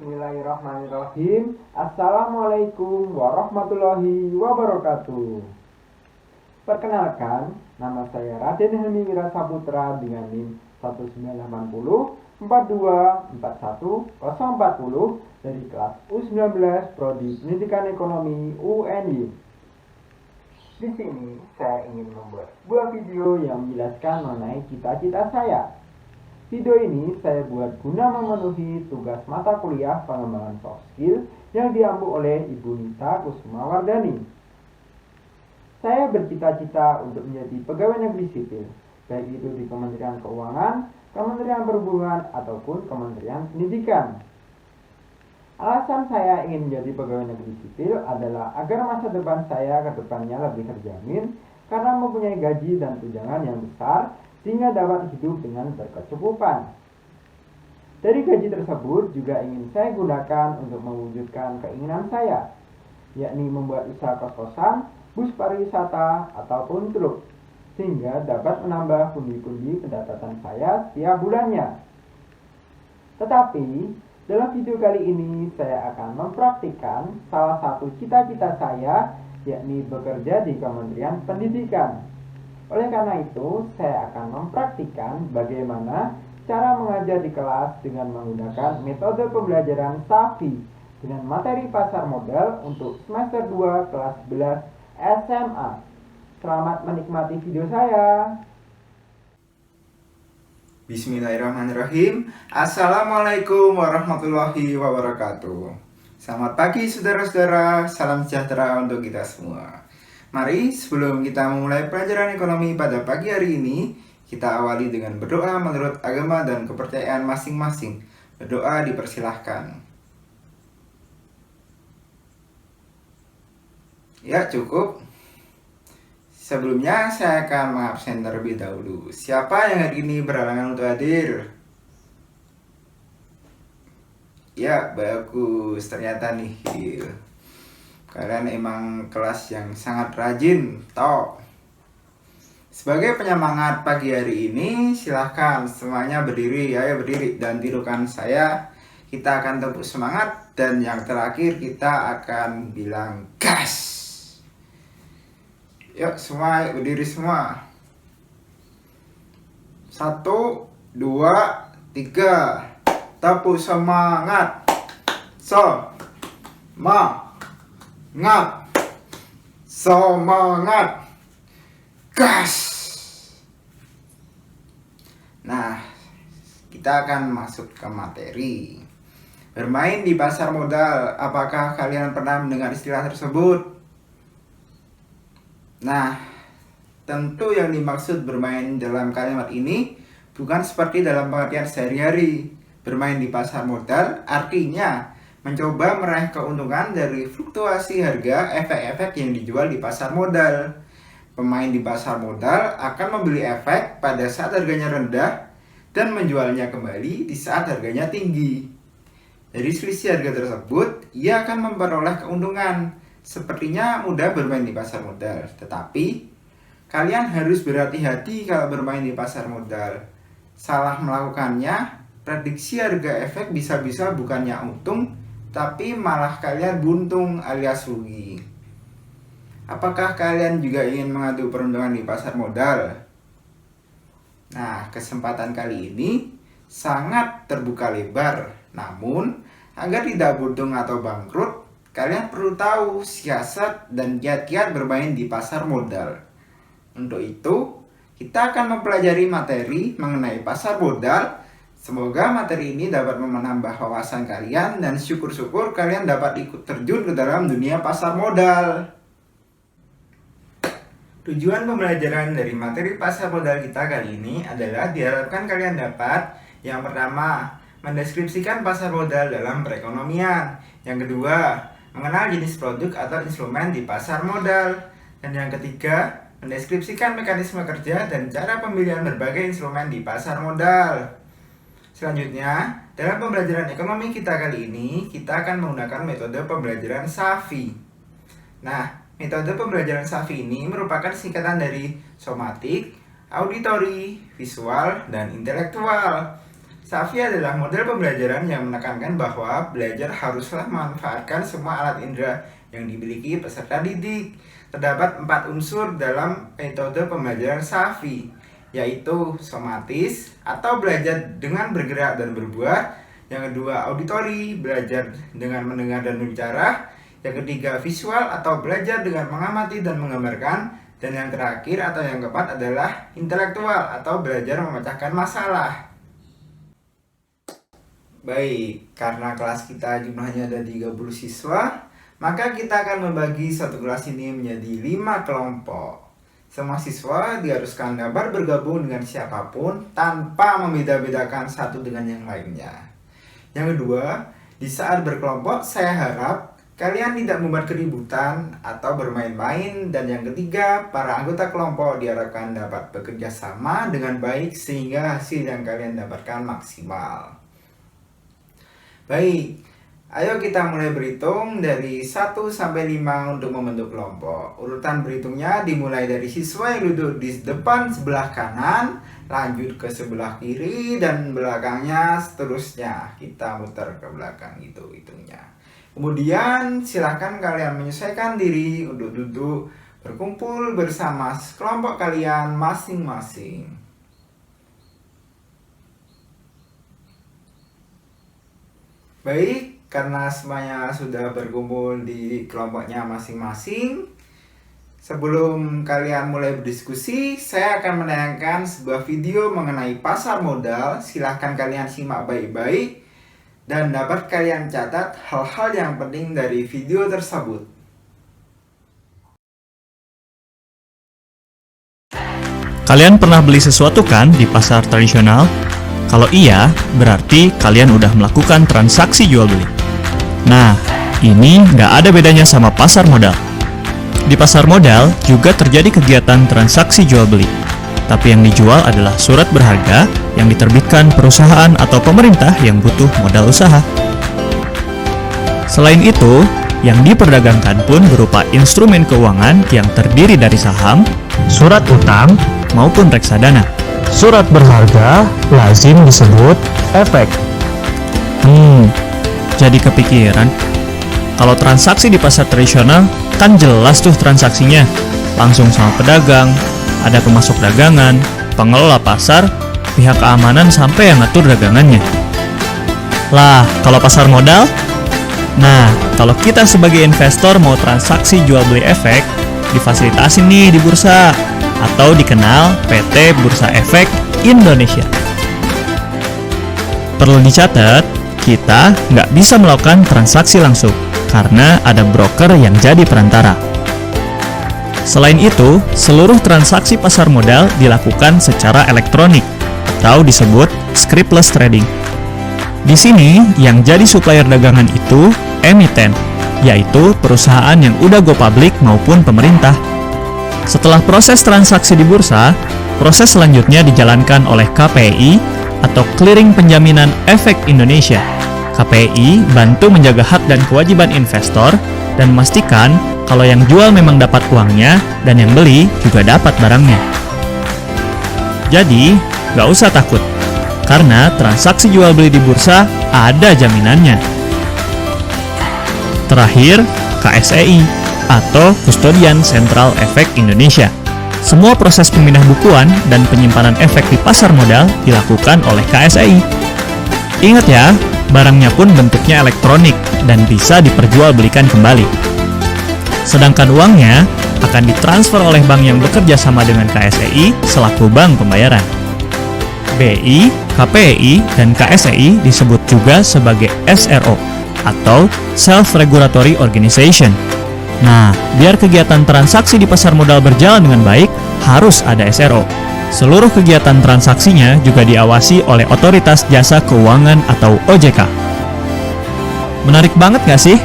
Bismillahirrahmanirrahim. Assalamualaikum warahmatullahi wabarakatuh. Perkenalkan, nama saya Raden Helmi Wirasaputra dengan NIM 19804241040 dari kelas U19 Prodi Pendidikan Ekonomi UNY. Di sini saya ingin membuat sebuah video yang menjelaskan mengenai cita-cita saya. Video ini saya buat guna memenuhi tugas mata kuliah pengembangan soft skill yang diampu oleh Ibu Nita Kusumawardani. Saya bercita-cita untuk menjadi pegawai negeri sipil, baik itu di Kementerian Keuangan, Kementerian Perhubungan, ataupun Kementerian Pendidikan. Alasan saya ingin menjadi pegawai negeri sipil adalah agar masa depan saya ke depannya lebih terjamin karena mempunyai gaji dan tunjangan yang besar sehingga dapat hidup dengan berkecukupan. Dari gaji tersebut juga ingin saya gunakan untuk mewujudkan keinginan saya, yakni membuat usaha kos-kosan, bus pariwisata, ataupun truk, sehingga dapat menambah pundi-pundi pendapatan saya setiap bulannya. Tetapi, dalam video kali ini saya akan mempraktikkan salah satu cita-cita saya, yakni bekerja di Kementerian Pendidikan. Oleh karena itu, saya akan mempraktikkan bagaimana cara mengajar di kelas dengan menggunakan metode pembelajaran SAFI dengan materi pasar modal untuk semester 2 kelas 11 SMA. Selamat menikmati video saya. Bismillahirrahmanirrahim. Assalamualaikum warahmatullahi wabarakatuh. Selamat pagi saudara-saudara, salam sejahtera untuk kita semua. Mari sebelum kita memulai pelajaran ekonomi pada pagi hari ini, kita awali dengan berdoa menurut agama dan kepercayaan masing-masing. Berdoa dipersilahkan. Ya, cukup. Sebelumnya saya akan mengabsen terlebih dahulu. Siapa yang hari ini berhalangan untuk hadir? Ya, bagus. Ternyata nih. Kalian emang kelas yang sangat rajin, toh. Sebagai penyemangat pagi hari ini, silahkan semuanya berdiri, ayo berdiri dan tirukan saya. Kita akan tepuk semangat dan yang terakhir kita akan bilang gas. Yuk semua berdiri semua. 1, 2, 3. Tepuk semangat. Semangat. Gas. Nah, kita akan masuk ke materi. Bermain di pasar modal. Apakah kalian pernah mendengar istilah tersebut? Nah, tentu yang dimaksud bermain dalam kalimat ini bukan seperti dalam pengertian sehari-hari. Bermain di pasar modal artinya mencoba meraih keuntungan dari fluktuasi harga efek-efek yang dijual di pasar modal. Pemain di pasar modal akan membeli efek pada saat harganya rendah dan menjualnya kembali di saat harganya tinggi. Dari selisih harga tersebut, ia akan memperoleh keuntungan. Sepertinya mudah bermain di pasar modal, tetapi kalian harus berhati-hati kalau bermain di pasar modal. Salah melakukannya, prediksi harga efek bisa-bisa bukannya untung, tapi malah kalian buntung alias rugi. Apakah kalian juga ingin mengambil peruntungan di pasar modal? Nah, kesempatan kali ini sangat terbuka lebar. Namun, agar tidak buntung atau bangkrut, kalian perlu tahu siasat dan kiat-kiat bermain di pasar modal. Untuk itu, kita akan mempelajari materi mengenai pasar modal. Semoga materi ini dapat menambah wawasan kalian dan syukur-syukur kalian dapat ikut terjun ke dalam dunia pasar modal. Tujuan pembelajaran dari materi pasar modal kita kali ini adalah diharapkan kalian dapat yang pertama, mendeskripsikan pasar modal dalam perekonomian. Yang kedua, mengenal jenis produk atau instrumen di pasar modal. Dan yang ketiga, mendeskripsikan mekanisme kerja dan cara pemilihan berbagai instrumen di pasar modal. Selanjutnya, dalam pembelajaran ekonomi kita kali ini, kita akan menggunakan metode pembelajaran SAFI. Nah, metode pembelajaran SAFI ini merupakan singkatan dari somatik, auditory, visual, dan intelektual. SAFI adalah model pembelajaran yang menekankan bahwa belajar haruslah memanfaatkan semua alat indera yang dimiliki peserta didik. Terdapat 4 unsur dalam metode pembelajaran SAFI, yaitu somatis atau belajar dengan bergerak dan berbuat. Yang kedua, auditori, belajar dengan mendengar dan berbicara. Yang ketiga, visual atau belajar dengan mengamati dan menggambarkan. Dan yang terakhir atau yang keempat adalah intelektual atau belajar memecahkan masalah. Baik, karena kelas kita jumlahnya ada 30 siswa, maka kita akan membagi satu kelas ini menjadi 5 kelompok. Semua siswa diharuskan dapat bergabung dengan siapapun tanpa membeda-bedakan satu dengan yang lainnya. Yang kedua, di saat berkelompok saya harap kalian tidak membuat keributan atau bermain-main. Dan yang ketiga, para anggota kelompok diharapkan dapat bekerja sama dengan baik sehingga hasil yang kalian dapatkan maksimal. Baik, ayo kita mulai berhitung dari 1 sampai 5 untuk membentuk kelompok. Urutan berhitungnya dimulai dari siswa yang duduk di depan sebelah kanan, lanjut ke sebelah kiri, dan belakangnya seterusnya. Kita muter ke belakang gitu hitungnya. Kemudian silakan kalian menyesuaikan diri untuk duduk berkumpul bersama kelompok kalian masing-masing. Baik, karena semuanya sudah berkumpul di kelompoknya masing-masing, sebelum kalian mulai berdiskusi, saya akan menayangkan sebuah video mengenai pasar modal. Silahkan kalian simak baik-baik dan dapat kalian catat hal-hal yang penting dari video tersebut. Kalian pernah beli sesuatu kan di pasar tradisional? Kalau iya, berarti kalian udah melakukan transaksi jual beli. Nah, ini nggak ada bedanya sama pasar modal. Di pasar modal juga terjadi kegiatan transaksi jual beli. Tapi yang dijual adalah surat berharga yang diterbitkan perusahaan atau pemerintah yang butuh modal usaha. Selain itu, yang diperdagangkan pun berupa instrumen keuangan yang terdiri dari saham, surat utang, maupun reksadana. Surat berharga lazim disebut efek. Jadi kepikiran. Kalau transaksi di pasar tradisional, kan jelas tuh transaksinya. Langsung sama pedagang, ada pemasok dagangan, pengelola pasar, pihak keamanan sampai yang ngatur dagangannya. Lah, kalau pasar modal? Nah, kalau kita sebagai investor mau transaksi jual beli efek, difasilitasi nih di bursa, atau dikenal PT Bursa Efek Indonesia. Perlu dicatat, kita nggak bisa melakukan transaksi langsung, karena ada broker yang jadi perantara. Selain itu, seluruh transaksi pasar modal dilakukan secara elektronik, atau disebut scriptless trading. Di sini, yang jadi supplier dagangan itu emiten, yaitu perusahaan yang udah go public maupun pemerintah. Setelah proses transaksi di bursa, proses selanjutnya dijalankan oleh KPI atau Clearing Penjaminan Efek Indonesia. KPI bantu menjaga hak dan kewajiban investor dan memastikan kalau yang jual memang dapat uangnya dan yang beli juga dapat barangnya. Jadi, nggak usah takut, karena transaksi jual beli di bursa ada jaminannya. Terakhir, KSEI atau Kustodian Sentral Efek Indonesia. Semua proses pemindah bukuan dan penyimpanan efek di pasar modal dilakukan oleh KSEI. Ingat ya, barangnya pun bentuknya elektronik dan bisa diperjualbelikan kembali. Sedangkan uangnya akan ditransfer oleh bank yang bekerja sama dengan KSEI selaku bank pembayaran. BI, KPI, dan KSEI disebut juga sebagai SRO atau Self-Regulatory Organization. Nah, biar kegiatan transaksi di pasar modal berjalan dengan baik, harus ada SRO. Seluruh kegiatan transaksinya juga diawasi oleh Otoritas Jasa Keuangan atau OJK. Menarik banget gak sih?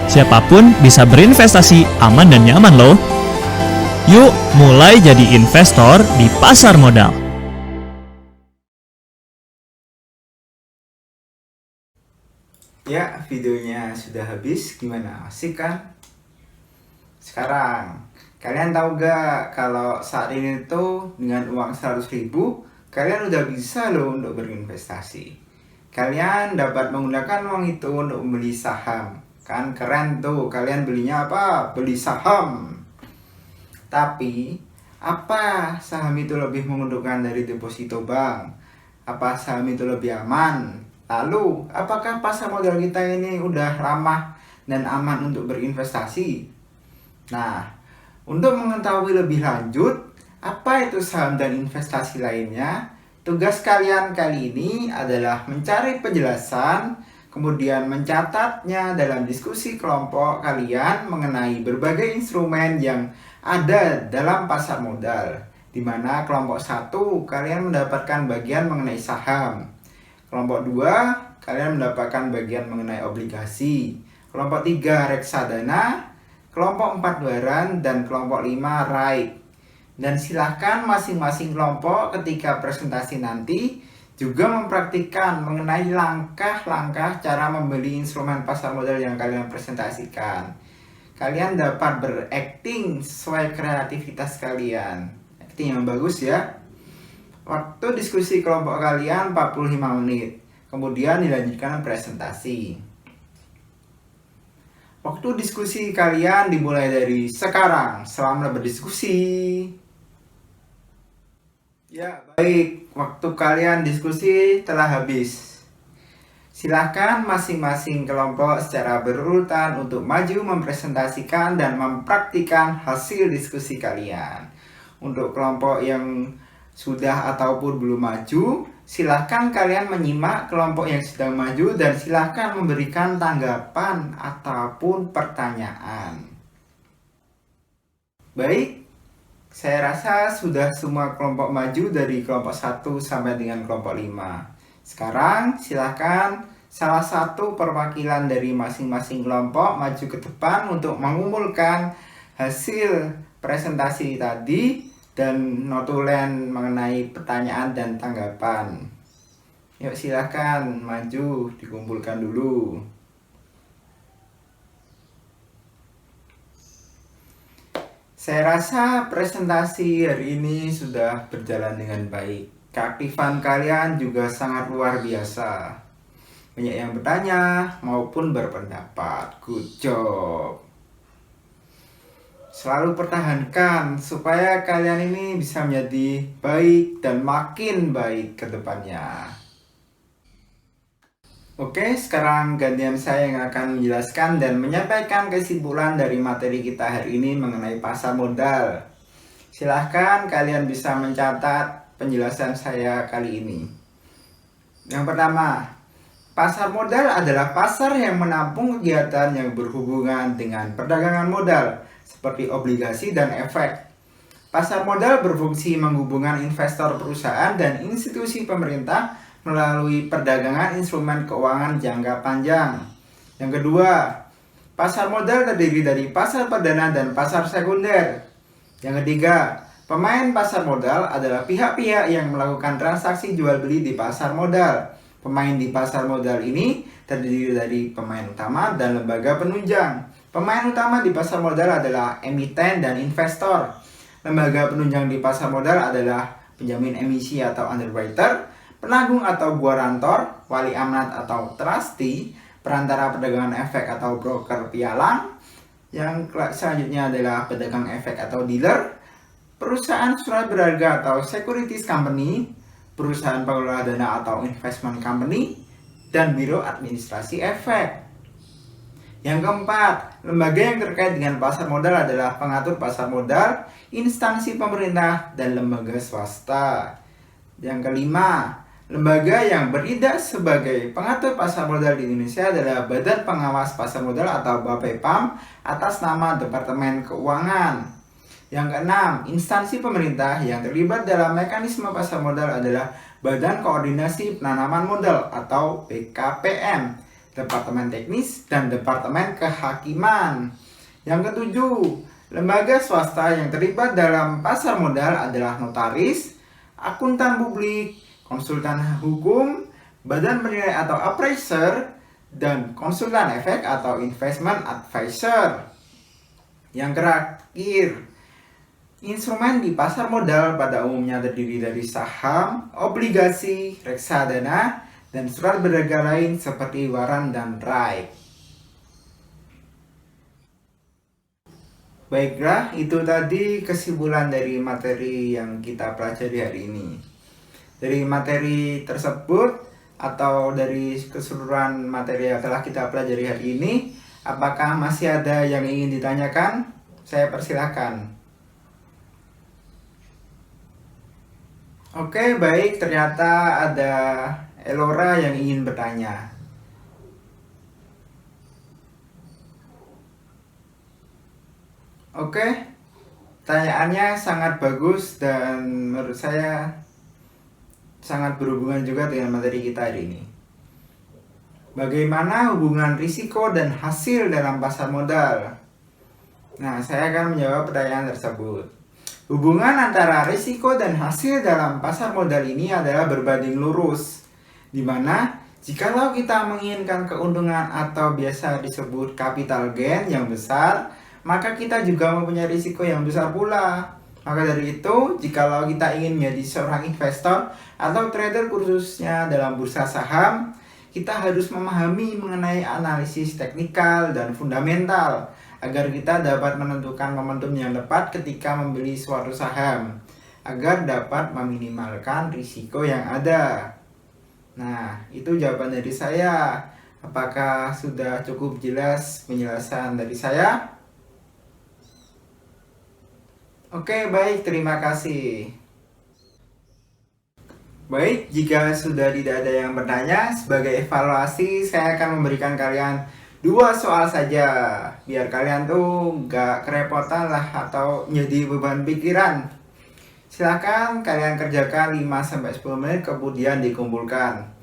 Siapapun bisa berinvestasi aman dan nyaman loh. Yuk, mulai jadi investor di pasar modal. Ya, videonya sudah habis. Gimana? Asik kan? Sekarang, kalian tahu gak kalau saat ini tuh dengan uang 100.000 kalian udah bisa loh untuk berinvestasi. kalian dapat menggunakan uang itu untuk membeli saham. Kan keren tuh, kalian belinya apa? Beli saham. Tapi, apa saham itu lebih menguntungkan dari deposito bank? Apa saham itu lebih aman? Lalu, apakah pasar modal kita ini udah ramah dan aman untuk berinvestasi? Nah, untuk mengetahui lebih lanjut, apa itu saham dan investasi lainnya, tugas kalian kali ini adalah mencari penjelasan, kemudian mencatatnya dalam diskusi kelompok kalian mengenai berbagai instrumen yang ada dalam pasar modal, di mana kelompok 1 kalian mendapatkan bagian mengenai saham, kelompok 2 kalian mendapatkan bagian mengenai obligasi, kelompok 3 reksadana, kelompok 4 barang, dan kelompok 5 REIT. Dan silahkan masing-masing kelompok ketika presentasi nanti juga mempraktikkan mengenai langkah-langkah cara membeli instrumen pasar modal yang kalian presentasikan. Kalian dapat berakting sesuai kreativitas kalian. Acting yang bagus ya. Waktu diskusi kelompok kalian 45 menit. Kemudian dilanjutkan presentasi. Waktu diskusi kalian dimulai dari sekarang. Selamat berdiskusi. Ya, baik. Waktu kalian diskusi telah habis. Silahkan masing-masing kelompok secara berurutan untuk maju mempresentasikan dan mempraktikkan hasil diskusi kalian. Untuk kelompok yang sudah ataupun belum maju, silahkan kalian menyimak kelompok yang sedang maju dan silahkan memberikan tanggapan ataupun pertanyaan. Baik. Saya rasa sudah semua kelompok maju dari kelompok 1 sampai dengan kelompok 5. Sekarang silahkan salah satu perwakilan dari masing-masing kelompok maju ke depan untuk mengumpulkan hasil presentasi tadi dan notulen mengenai pertanyaan dan tanggapan. Yuk silahkan maju dikumpulkan dulu. Saya rasa presentasi hari ini sudah berjalan dengan baik. Keaktifan kalian juga sangat luar biasa. Banyak yang bertanya maupun berpendapat. Good job. Selalu pertahankan supaya kalian ini bisa menjadi baik dan makin baik ke depannya. Oke, sekarang gantian saya yang akan menjelaskan dan menyampaikan kesimpulan dari materi kita hari ini mengenai pasar modal. Silahkan kalian bisa mencatat penjelasan saya kali ini. Yang pertama, pasar modal adalah pasar yang menampung kegiatan yang berhubungan dengan perdagangan modal, seperti obligasi dan efek. Pasar modal berfungsi menghubungkan investor perusahaan dan institusi pemerintah melalui perdagangan instrumen keuangan jangka panjang. Yang kedua, pasar modal terdiri dari pasar perdana dan pasar sekunder. Yang ketiga, pemain pasar modal adalah pihak-pihak yang melakukan transaksi jual beli di pasar modal. Pemain di pasar modal ini terdiri dari pemain utama dan lembaga penunjang. Pemain utama di pasar modal adalah emiten dan investor. Lembaga penunjang di pasar modal adalah penjamin emisi atau underwriter, penanggung atau guarantor, wali amanat atau trustee, perantara perdagangan efek atau broker pialang. Yang selanjutnya adalah pedagang efek atau dealer, perusahaan surat berharga atau securities company, perusahaan pengelola dana atau investment company, dan biro administrasi efek. Yang keempat, lembaga yang terkait dengan pasar modal adalah pengatur pasar modal, instansi pemerintah, dan lembaga swasta. Yang kelima, lembaga yang bertindak sebagai pengatur pasar modal di Indonesia adalah Badan Pengawas Pasar Modal atau BAPEPAM atas nama Departemen Keuangan. Yang keenam, instansi pemerintah yang terlibat dalam mekanisme pasar modal adalah Badan Koordinasi Penanaman Modal atau BKPM, Departemen Teknis, dan Departemen Kehakiman. Yang ketujuh, lembaga swasta yang terlibat dalam pasar modal adalah notaris, akuntan publik, konsultan hukum, badan penilai atau appraiser, dan konsultan efek atau investment advisor. Yang terakhir, instrumen di pasar modal pada umumnya terdiri dari saham, obligasi, reksadana, dan surat berharga lain seperti waran dan rai. Baiklah, itu tadi kesimpulan dari materi yang kita pelajari hari ini. Dari materi tersebut atau dari keseluruhan materi yang telah kita pelajari hari ini, apakah masih ada yang ingin ditanyakan? Saya persilahkan. Oke, baik, ternyata ada Elora yang ingin bertanya. Oke, pertanyaannya sangat bagus dan menurut saya sangat berhubungan juga dengan materi kita hari ini. Bagaimana hubungan risiko dan hasil dalam pasar modal? Nah, saya akan menjawab pertanyaan tersebut. Hubungan antara risiko dan hasil dalam pasar modal ini adalah berbanding lurus, di mana jikalau kita menginginkan keuntungan atau biasa disebut capital gain yang besar, maka kita juga mempunyai risiko yang besar pula. Maka dari itu, jikalau kita ingin menjadi seorang investor atau trader khususnya dalam bursa saham, kita harus memahami mengenai analisis teknikal dan fundamental agar kita dapat menentukan momentum yang tepat ketika membeli suatu saham, agar dapat meminimalkan risiko yang ada. Nah, itu jawaban dari saya. Apakah sudah cukup jelas penjelasan dari saya? Oke, baik, terima kasih. Baik, jika sudah tidak ada yang bertanya, sebagai evaluasi saya akan memberikan kalian 2 soal saja, biar kalian tuh gak kerepotan lah atau menjadi beban pikiran. Silakan kalian kerjakan 5-10 menit kemudian dikumpulkan.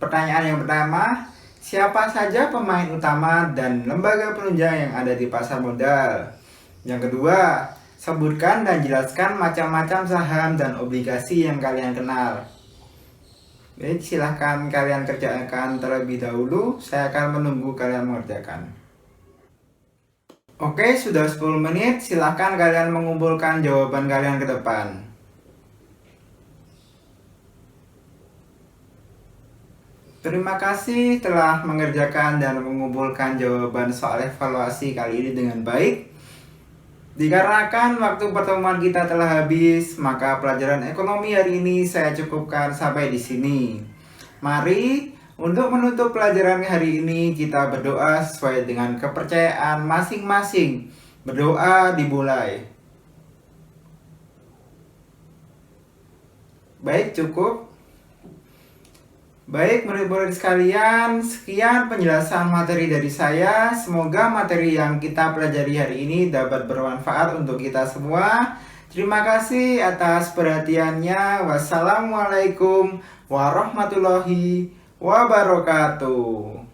Pertanyaan yang pertama, siapa saja pemain utama dan lembaga penunjang yang ada di pasar modal? Yang kedua, sebutkan dan jelaskan macam-macam saham dan obligasi yang kalian kenal. Baik, silahkan kalian kerjakan terlebih dahulu. Saya akan menunggu kalian mengerjakan. Oke, sudah 10 menit. Silahkan kalian mengumpulkan jawaban kalian ke depan. Terima kasih telah mengerjakan dan mengumpulkan jawaban soal evaluasi kali ini dengan baik. Dikarenakan waktu pertemuan kita telah habis, maka pelajaran ekonomi hari ini saya cukupkan sampai di sini. Mari untuk menutup pelajaran hari ini kita berdoa sesuai dengan kepercayaan masing-masing. Berdoa dimulai. Baik, cukup. Baik, murid-murid sekalian, sekian penjelasan materi dari saya. Semoga materi yang kita pelajari hari ini dapat bermanfaat untuk kita semua. Terima kasih atas perhatiannya. Wassalamualaikum warahmatullahi wabarakatuh.